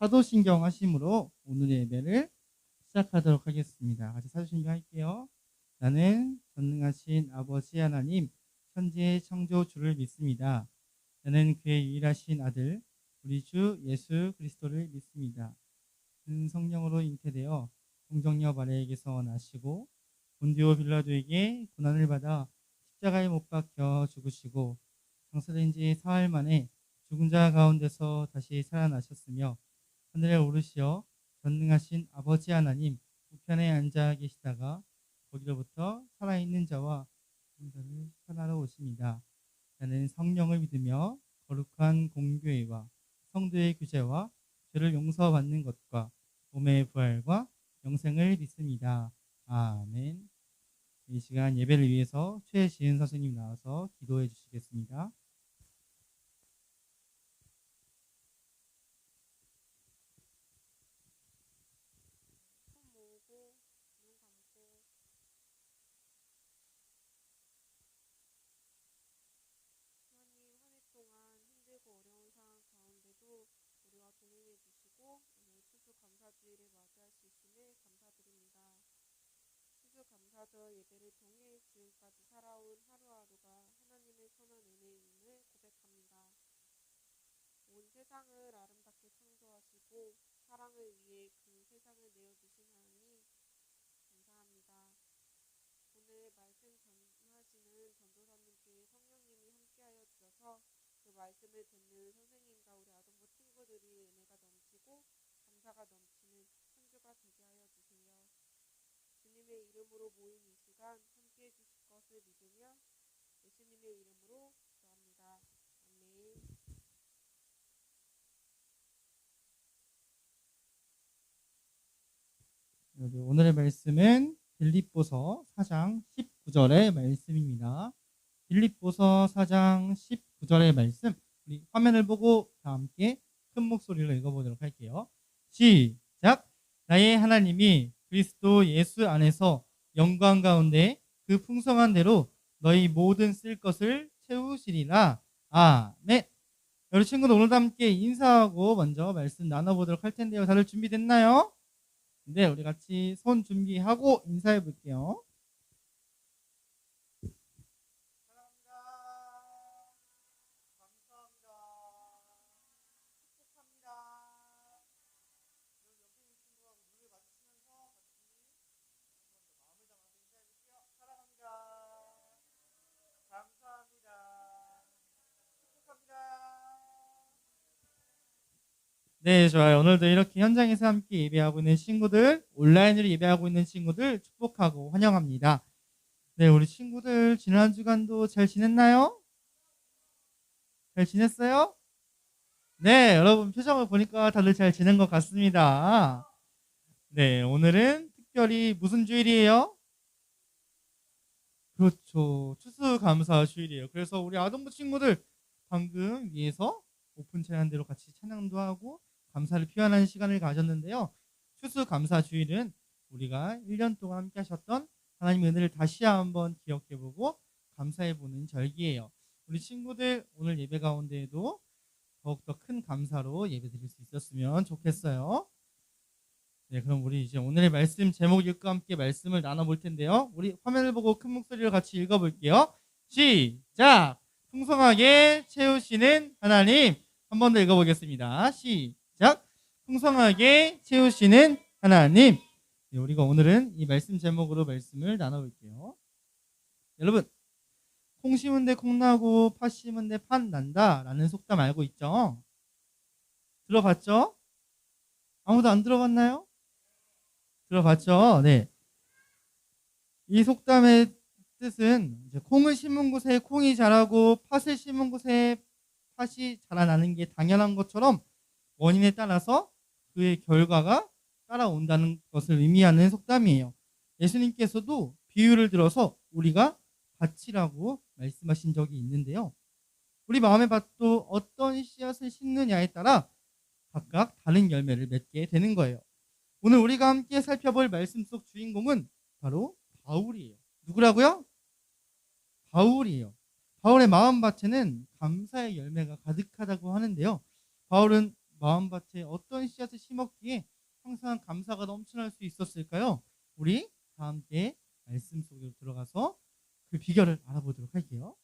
사도신경 하심으로 오늘의 예배를 시작하도록 하겠습니다. 같이 사도신경 할게요. 나는 전능하신 아버지 하나님 천지의 창조주를 믿습니다. 나는 그의 유일하신 아들 우리 주 예수 그리스도를 믿습니다. 그는 성령으로 잉태되어 동정녀 마리아에게서 나시고 본디오 빌라도에게 고난을 받아 십자가에 못 박혀 죽으시고 장사된 지 사흘 만에 죽은 자 가운데서 다시 살아나셨으며 하늘에 오르시어 전능하신 아버지 하나님 우편에 앉아 계시다가 거기로부터 살아있는 자와 죽은 자를 편하러 오십니다. 나는 성령을 믿으며 거룩한 공교회와 성도의 규제와 죄를 용서받는 것과 몸의 부활과 영생을 믿습니다. 아멘. 이 시간 예배를 위해서 최지은 선생님 나와서 기도해 주시겠습니다. 감사드려 예배를 통해 지금까지 살아온 하루하루가 하나님의 선한 은혜임을 고백합니다. 온 세상을 아름답게 창조하시고 사랑을 위해 그 세상을 내어주신 하나님 감사합니다. 오늘 말씀 전하시는 전도사님께 성령님이 함께하여 주셔서 그 말씀을 듣는 선생님과 우리 아동부 친구들이 은혜가 넘치고 감사가 넘치는 한 주가 되게 하여 주세요. 주님의 이름으로 모인 이 시간 함께해 주실 것을 믿으며 예수님의 이름으로 기도합니다. 아멘. 오늘의 말씀은 빌립보서 4장 19절의 말씀입니다. 빌립보서 4장 19절의 말씀, 우리 화면을 보고 다 함께 큰 목소리로 읽어보도록 할게요. 시작! 나의 하나님이 그리스도 예수 안에서 영광 가운데 그 풍성한 대로 너희 모든 쓸 것을 채우시리라. 아멘. 여러분 친구들 오늘도 함께 인사하고 먼저 말씀 나눠보도록 할 텐데요. 다들 준비됐나요? 네, 우리 같이 손 준비하고 인사해 볼게요. 네, 좋아요. 오늘도 이렇게 현장에서 함께 예배하고 있는 친구들, 온라인으로 예배하고 있는 친구들 축복하고 환영합니다. 네, 우리 친구들 지난 주간도 잘 지냈나요? 잘 지냈어요? 네, 여러분 표정을 보니까 다들 잘 지낸 것 같습니다. 네, 오늘은 특별히 무슨 주일이에요? 그렇죠. 추수감사 주일이에요. 그래서 우리 아동부 친구들 방금 위에서 오픈 찬양대로 같이 찬양도 하고 감사를 표현하는 시간을 가졌는데요. 추수감사 주일은 우리가 1년 동안 함께 하셨던 하나님의 은혜를 다시 한번 기억해보고 감사해보는 절기예요. 우리 친구들 오늘 예배 가운데에도 더욱더 큰 감사로 예배드릴 수 있었으면 좋겠어요. 네, 그럼 우리 이제 오늘의 말씀 제목 읽고 함께 말씀을 나눠볼 텐데요. 우리 화면을 보고 큰 목소리로 같이 읽어볼게요. 시작! 풍성하게 채우시는 하나님. 한 번 더 읽어보겠습니다. 시작! 풍성하게 채우시는 하나님. 네, 우리가 오늘은 이 말씀 제목으로 말씀을 나눠볼게요. 여러분, 콩 심은 데 콩 나고 팥 심은 데 팥 난다 라는 속담 알고 있죠? 들어봤죠? 아무도 안 들어봤나요? 들어봤죠? 네. 이 속담의 뜻은 이제 콩을 심은 곳에 콩이 자라고 팥을 심은 곳에 팥이 자라나는 게 당연한 것처럼 원인에 따라서 그의 결과가 따라온다는 것을 의미하는 속담이에요. 예수님께서도 비유를 들어서 우리가 밭이라고 말씀하신 적이 있는데요. 우리 마음의 밭도 어떤 씨앗을 심느냐에 따라 각각 다른 열매를 맺게 되는 거예요. 오늘 우리가 함께 살펴볼 말씀 속 주인공은 바로 바울이에요. 누구라고요? 바울이에요. 바울의 마음밭에는 감사의 열매가 가득하다고 하는데요. 바울은 마음밭에 어떤 씨앗을 심었기에 항상 감사가 넘쳐날 수 있었을까요? 우리 다 함께 말씀 속으로 들어가서 그 비결을 알아보도록 할게요.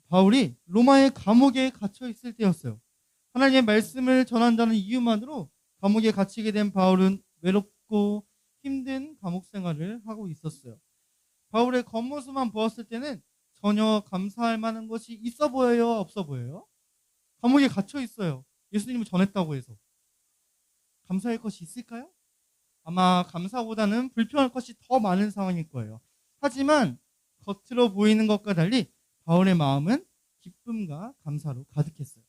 바울이 로마의 감옥에 갇혀 있을 때였어요. 하나님의 말씀을 전한다는 이유만으로 감옥에 갇히게 된 바울은 외롭고 힘든 감옥 생활을 하고 있었어요. 바울의 겉모습만 보았을 때는 전혀 감사할 만한 것이 있어 보여요, 없어 보여요? 감옥에 갇혀 있어요. 예수님을 전했다고 해서. 감사할 것이 있을까요? 아마 감사보다는 불평할 것이 더 많은 상황일 거예요. 하지만 겉으로 보이는 것과 달리 바울의 마음은 기쁨과 감사로 가득했어요.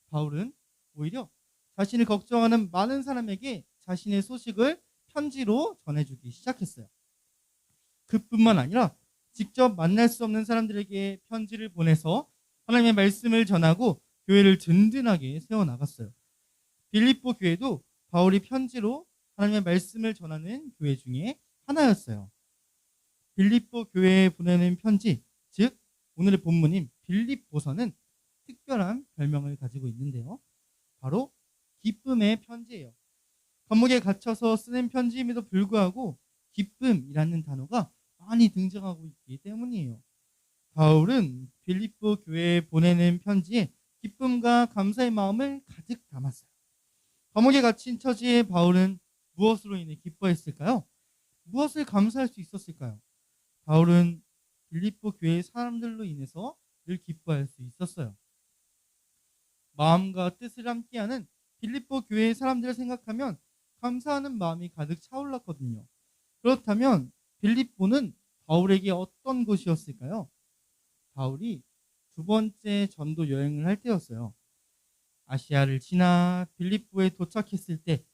바울은 오히려 자신을 걱정하는 많은 사람에게 자신의 소식을 편지로 전해주기 시작했어요. 그뿐만 아니라 직접 만날 수 없는 사람들에게 편지를 보내서 하나님의 말씀을 전하고 교회를 든든하게 세워나갔어요. 빌립보 교회도 바울이 편지로 하나님의 말씀을 전하는 교회 중에 하나였어요. 빌립보 교회에 보내는 편지, 즉 오늘의 본문인 빌립보서는 특별한 별명을 가지고 있는데요. 바로 기쁨의 편지예요. 감옥에 갇혀서 쓰는 편지임에도 불구하고 기쁨이라는 단어가 많이 등장하고 있기 때문이에요. 바울은 빌립보 교회에 보내는 편지에 기쁨과 감사의 마음을 가득 담았어요. 감옥에 갇힌 처지에 바울은 무엇으로 인해 기뻐했을까요? 무엇을 감사할 수 있었을까요? 바울은 빌립보 교회의 사람들로 인해서 늘 기뻐할 수 있었어요. 마음과 뜻을 함께하는 빌립보 교회의 사람들을 생각하면 감사하는 마음이 가득 차올랐거든요. 그렇다면 빌립보는 바울에게 어떤 곳이었을까요? 바울이 두 번째 전도 여행을 할 때였어요. 아시아를 지나 빌립보에 도착했을 때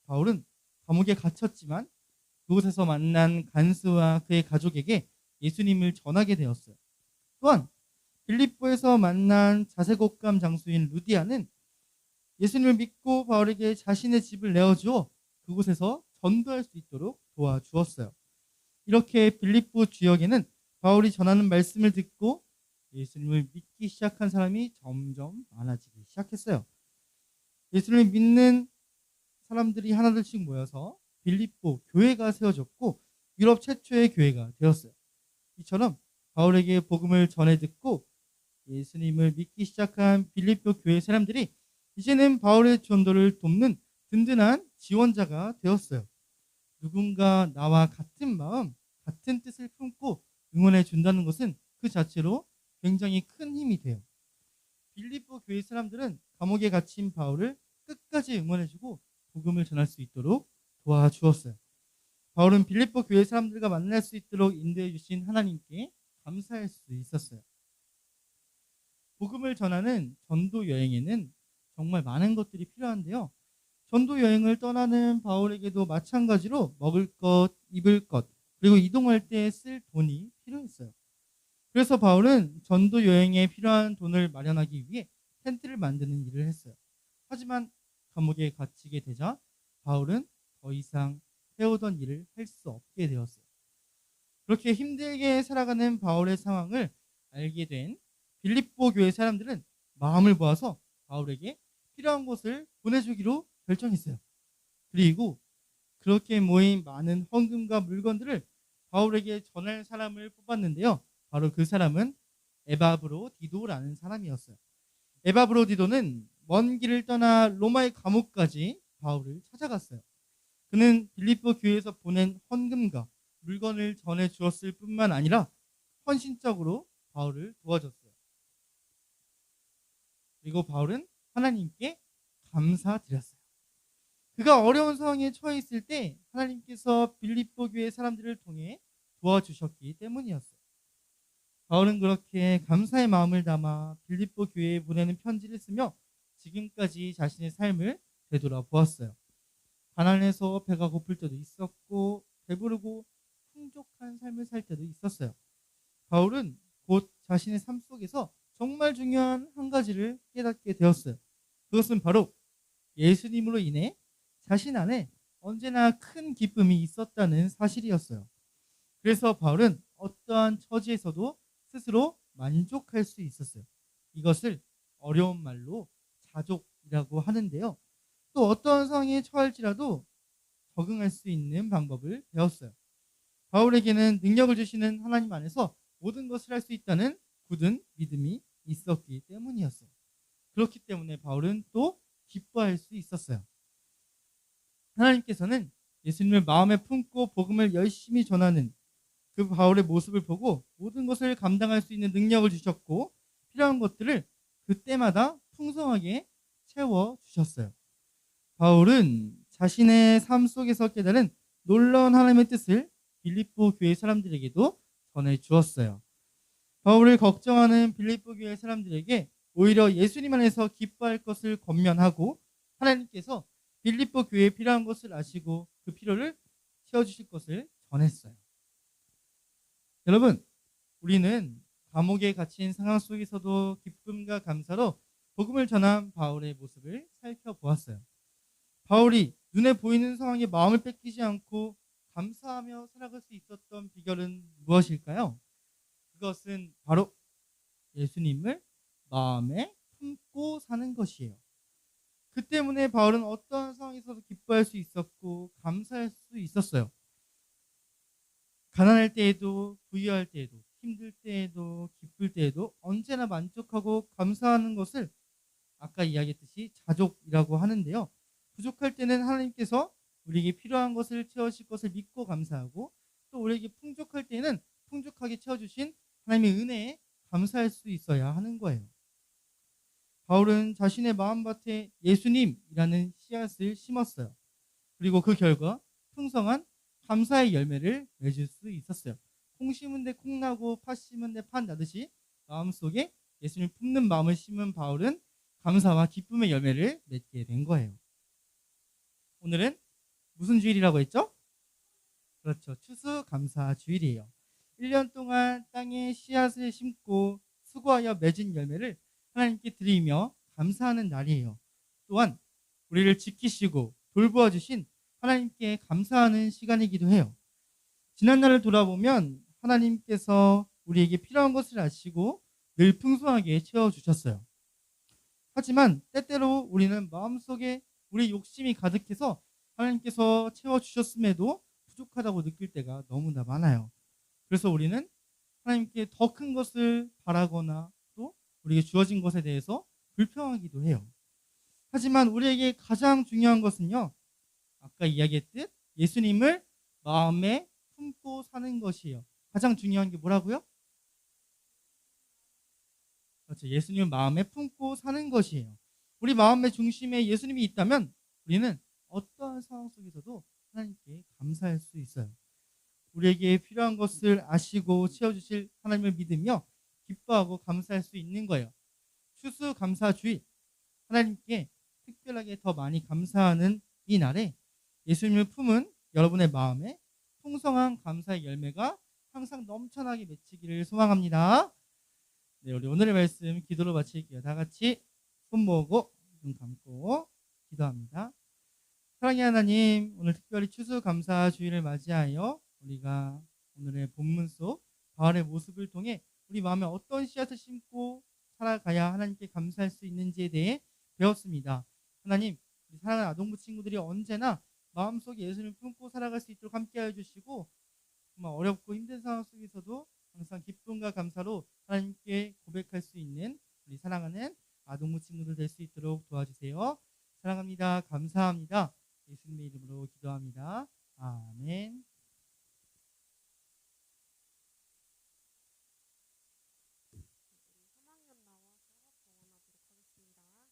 바울은 감옥에 갇혔지만 그곳에서 만난 간수와 그의 가족에게 예수님을 전하게 되었어요. 또한 빌립보에서 만난 자색옥감 장수인 루디아는 예수님을 믿고 바울에게 자신의 집을 내어주어 그곳에서 전도할 수 있도록 도와주었어요. 이렇게 빌립보 지역에는 바울이 전하는 말씀을 듣고 예수님을 믿기 시작한 사람이 점점 많아지기 시작했어요. 예수님을 믿는 사람들이 하나둘씩 모여서 빌립보 교회가 세워졌고 유럽 최초의 교회가 되었어요. 이처럼 바울에게 복음을 전해 듣고 예수님을 믿기 시작한 빌립보 교회 사람들이 이제는 바울의 전도를 돕는 든든한 지원자가 되었어요. 누군가 나와 같은 마음, 같은 뜻을 품고 응원해 준다는 것은 그 자체로 굉장히 큰 힘이 돼요. 빌립보 교회 사람들은 감옥에 갇힌 바울을 끝까지 응원해주고 복음을 전할 수 있도록 도와주었어요. 바울은 빌립보 교회 사람들과 만날 수 있도록 인도해 주신 하나님께 감사할 수 있었어요. 복음을 전하는 전도 여행에는 정말 많은 것들이 필요한데요. 전도 여행을 떠나는 바울에게도 마찬가지로 먹을 것, 입을 것, 그리고 이동할 때 쓸 돈이 필요했어요. 그래서 바울은 전도 여행에 필요한 돈을 마련하기 위해 텐트를 만드는 일을 했어요. 하지만 감옥에 갇히게 되자 바울은 더 이상 해오던 일을 할 수 없게 되었어요. 그렇게 힘들게 살아가는 바울의 상황을 알게 된 빌립보 교회 사람들은 마음을 모아서 바울에게 필요한 것을 보내주기로 결정했어요. 그리고 그렇게 모인 많은 헌금과 물건들을 바울에게 전할 사람을 뽑았는데요. 바로 그 사람은 에바브로디도라는 사람이었어요. 에바브로디도는 먼 길을 떠나 로마의 감옥까지 바울을 찾아갔어요. 그는 빌립보 교회에서 보낸 헌금과 물건을 전해 주었을 뿐만 아니라 헌신적으로 바울을 도와줬어요. 그리고 바울은 하나님께 감사드렸어요. 그가 어려운 상황에 처해 있을 때 하나님께서 빌립보 교회 사람들을 통해 도와주셨기 때문이었어요. 바울은 그렇게 감사의 마음을 담아 빌립보 교회에 보내는 편지를 쓰며 지금까지 자신의 삶을 되돌아보았어요. 가난해서 배가 고플 때도 있었고 배부르고 풍족한 삶을 살 때도 있었어요. 바울은 곧 자신의 삶 속에서 정말 중요한 한 가지를 깨닫게 되었어요. 그것은 바로 예수님으로 인해 자신 안에 언제나 큰 기쁨이 있었다는 사실이었어요. 그래서 바울은 어떠한 처지에서도 스스로 만족할 수 있었어요. 이것을 어려운 말로 방법이라고 하는데요. 또 어떤 상황에 처할지라도 적응할 수 있는 방법을 배웠어요. 바울에게는 능력을 주시는 하나님 안에서 모든 것을 할 수 있다는 굳은 믿음이 있었기 때문이었어요. 그렇기 때문에 바울은 또 기뻐할 수 있었어요. 하나님께서는 예수님을 마음에 품고 복음을 열심히 전하는 그 바울의 모습을 보고 모든 것을 감당할 수 있는 능력을 주셨고 필요한 것들을 그때마다 풍성하게 채워주셨어요. 바울은 자신의 삶 속에서 깨달은 놀라운 하나님의 뜻을 빌립보 교회 사람들에게도 전해주었어요. 바울을 걱정하는 빌립보 교회 사람들에게 오히려 예수님 안에서 기뻐할 것을 권면하고 하나님께서 빌립보 교회에 필요한 것을 아시고 그 필요를 채워주실 것을 전했어요. 여러분, 우리는 감옥에 갇힌 상황 속에서도 기쁨과 감사로 복음을 전한 바울의 모습을 살펴보았어요. 바울이 눈에 보이는 상황에 마음을 뺏기지 않고 감사하며 살아갈 수 있었던 비결은 무엇일까요? 그것은 바로 예수님을 마음에 품고 사는 것이에요. 그 때문에 바울은 어떠한 상황에서도 기뻐할 수 있었고 감사할 수 있었어요. 가난할 때에도 부유할 때에도 힘들 때에도 기쁠 때에도 언제나 만족하고 감사하는 것을 아까 이야기했듯이 자족이라고 하는데요. 부족할 때는 하나님께서 우리에게 필요한 것을 채워주실 것을 믿고 감사하고 또 우리에게 풍족할 때는 풍족하게 채워주신 하나님의 은혜에 감사할 수 있어야 하는 거예요. 바울은 자신의 마음밭에 예수님이라는 씨앗을 심었어요. 그리고 그 결과 풍성한 감사의 열매를 맺을 수 있었어요. 콩 심은 데 콩 나고 팥 심은 데 팥 나듯이 마음속에 예수님을 품는 마음을 심은 바울은 감사와 기쁨의 열매를 맺게 된 거예요. 오늘은 무슨 주일이라고 했죠? 그렇죠. 추수감사주일이에요. 1년 동안 땅에 씨앗을 심고 수고하여 맺은 열매를 하나님께 드리며 감사하는 날이에요. 또한 우리를 지키시고 돌보아 주신 하나님께 감사하는 시간이기도 해요. 지난날을 돌아보면 하나님께서 우리에게 필요한 것을 아시고 늘 풍성하게 채워주셨어요. 하지만 때때로 우리는 마음속에 우리 욕심이 가득해서 하나님께서 채워주셨음에도 부족하다고 느낄 때가 너무나 많아요. 그래서 우리는 하나님께 더 큰 것을 바라거나 또 우리에게 주어진 것에 대해서 불평하기도 해요. 하지만 우리에게 가장 중요한 것은요, 아까 이야기했듯 예수님을 마음에 품고 사는 것이에요. 가장 중요한 게 뭐라고요? 그렇죠. 예수님을 마음에 품고 사는 것이에요. 우리 마음의 중심에 예수님이 있다면 우리는 어떠한 상황 속에서도 하나님께 감사할 수 있어요. 우리에게 필요한 것을 아시고 채워주실 하나님을 믿으며 기뻐하고 감사할 수 있는 거예요. 추수감사주일, 하나님께 특별하게 더 많이 감사하는 이 날에 예수님을 품은 여러분의 마음에 풍성한 감사의 열매가 항상 넘쳐나게 맺히기를 소망합니다. 네, 우리 오늘의 말씀 기도로 마칠게요. 다 같이 손 모으고 눈 감고 기도합니다. 사랑의 하나님, 오늘 특별히 추수감사주일을 맞이하여 우리가 오늘의 본문 속 바울의 모습을 통해 우리 마음에 어떤 씨앗을 심고 살아가야 하나님께 감사할 수 있는지에 대해 배웠습니다. 하나님, 우리 사랑하는 아동부 친구들이 언제나 마음속에 예수님을 품고 살아갈 수 있도록 함께하여 주시고 정말 어렵고 힘든 상황 속에서도 항상 기쁨과 감사로 하나님께 고백할 수 있는 우리 사랑하는 아동부 친구들 될 수 있도록 도와주세요. 사랑합니다. 감사합니다. 예수님의 이름으로 기도합니다. 아멘. 우리 3학년 나와서 동원하도록 하겠습니다.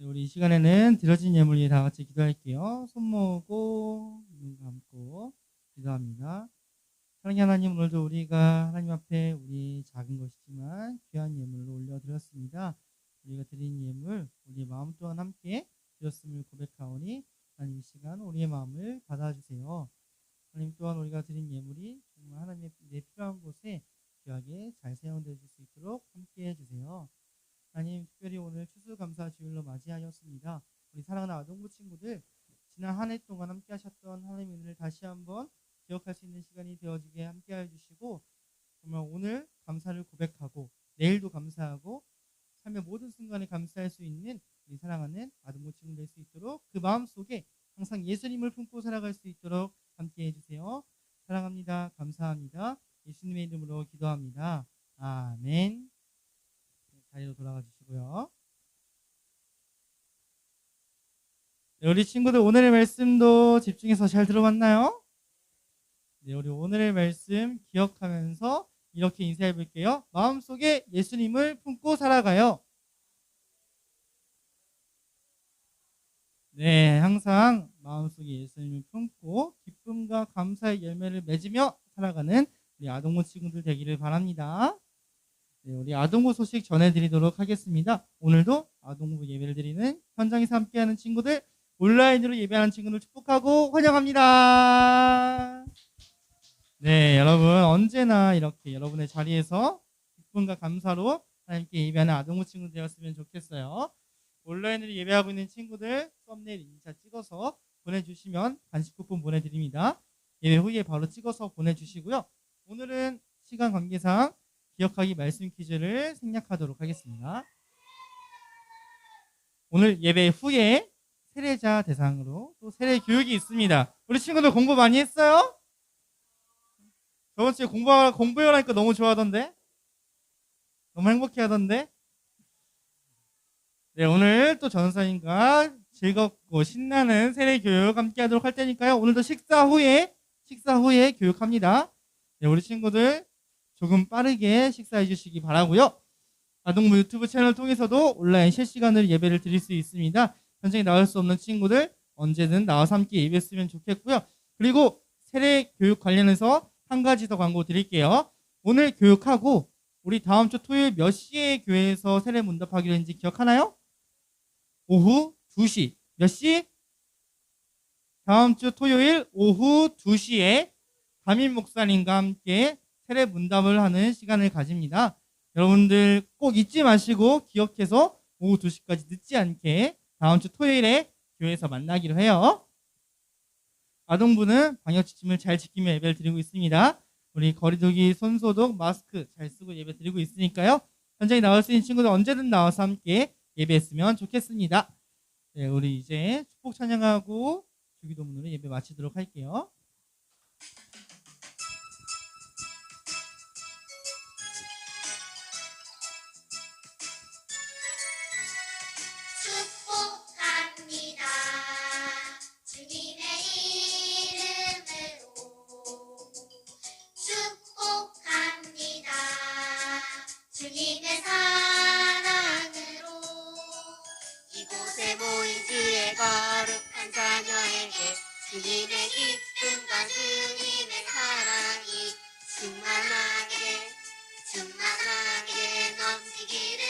네, 우리 이 시간에는 드려진 예물 위해 다 같이 기도할게요. 손 모으고 눈 감고 기도합니다. 사랑의 하나님, 오늘도 우리가 하나님 앞에 우리 작은 것이지만 귀한 예물로 올려드렸습니다. 우리가 드린 예물 우리 마음 또한 함께 드렸음을 고백하오니 하나님 이 시간 우리의 마음을 받아주세요. 하나님 또한 우리가 드린 예물이 정말 하나님의 내 필요한 곳에 귀하게 잘 사용될 수 있도록 함께 해주세요. 하나님, 특별히 오늘 추수감사 주일로 맞이하였습니다. 우리 사랑하는 아동부 친구들, 지난 한 해 동안 함께 하셨던 하나님의 은혜를 다시 한번 기억할 수 있는 시간이 되어지게 함께 해주시고, 정말 오늘 감사를 고백하고 내일도 감사하고 삶의 모든 순간에 감사할 수 있는 우리 사랑하는 아동부 친구 될 수 있도록 그 마음속에 항상 예수님을 품고 살아갈 수 있도록 함께 해주세요. 사랑합니다. 감사합니다. 예수님의 이름으로 기도합니다. 아멘. 자리로 돌아가 주시고요. 네, 우리 친구들 오늘의 말씀도 집중해서 잘 들어봤나요? 네, 우리 오늘의 말씀 기억하면서 이렇게 인사해 볼게요. 마음속에 예수님을 품고 살아가요. 네, 항상 마음속에 예수님을 품고 기쁨과 감사의 열매를 맺으며 살아가는 우리 아동부 친구들 되기를 바랍니다. 네, 우리 아동부 소식 전해드리도록 하겠습니다. 오늘도 아동부 예배를 드리는 현장에서 함께하는 친구들, 온라인으로 예배하는 친구들 축복하고 환영합니다. 네, 여러분 언제나 이렇게 여러분의 자리에서 기쁨과 감사로 하나님께 예배하는 아동부 친구들 되었으면 좋겠어요. 온라인으로 예배하고 있는 친구들 썸네일 인사 찍어서 보내주시면 간식 쿠폰 보내드립니다. 예배 후에 바로 찍어서 보내주시고요. 오늘은 시간 관계상 기억하기 말씀 퀴즈를 생략하도록 하겠습니다. 오늘 예배 후에 세례자 대상으로 또 세례 교육이 있습니다. 우리 친구들 공부 많이 했어요? 저번 주에 공부해라니까 너무 좋아하던데? 너무 행복해 하던데? 네, 오늘 또 전사님과 즐겁고 신나는 세례 교육 함께 하도록 할 테니까요. 오늘도 식사 후에 교육합니다. 네, 우리 친구들 조금 빠르게 식사해 주시기 바라고요. 아동부 유튜브 채널 통해서도 온라인 실시간으로 예배를 드릴 수 있습니다. 현장에 나올 수 없는 친구들 언제든 나와서 함께 예배했으면 좋겠고요. 그리고 세례 교육 관련해서 한 가지 더 광고 드릴게요. 오늘 교육하고 우리 다음 주 토요일 몇 시에 교회에서 세례 문답하기로 했는지 기억하나요? 오후 2시. 몇 시? 다음 주 토요일 오후 2시에 담임 목사님과 함께 세례 문답을 하는 시간을 가집니다. 여러분들 꼭 잊지 마시고 기억해서 오후 2시까지 늦지 않게 다음 주 토요일에 교회에서 만나기로 해요. 아동부는 방역지침을 잘 지키며 예배를 드리고 있습니다. 우리 거리두기, 손소독, 마스크 잘 쓰고 예배 드리고 있으니까요. 현장에 나올 수 있는 친구들 언제든 나와서 함께 예배했으면 좋겠습니다. 네, 우리 이제 축복 찬양하고 주기도문으로 예배 마치도록 할게요. 축복합니다. 주님의 이름으로 축복합니다. 주님의 사랑으로 이곳에 모인 주의 거룩한 자녀에게 주님의 기쁨과 주님의 사랑이 충만하게 넘치기를.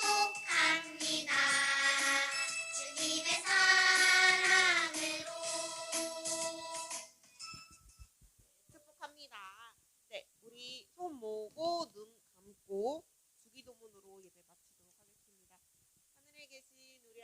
축복합니다. 주님의 사랑으로 축복합니다. 네, 우리 손 모으고 눈 감고 주기도문으로 예배 마치도록 하겠습니다. 하늘에 계신 우리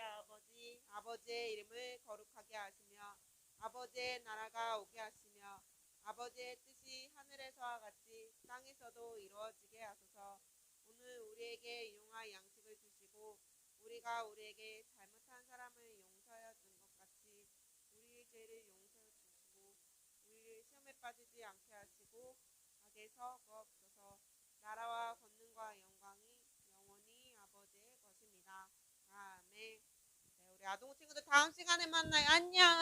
아버지의 이름을 거룩하게 하시며 아버지의 나라가 오게 하시며 아버지의 뜻이 하늘에서와 같이 땅에서도 이루어지게 하소서. 오늘 우리에게 일용할 양식을 주시고 우리가 우리에게 잘못한 사람을 용서하여 준 것 같이 우리의 죄를 용서해 주시고 우리를 시험에 빠지지 않게 하시고 악에서 구하옵소서. 나라와 권능과 영광이 영원히 아버지의 것입니다. 아멘. 네, 우리 아동 친구들 다음 시간에 만나요. 안녕.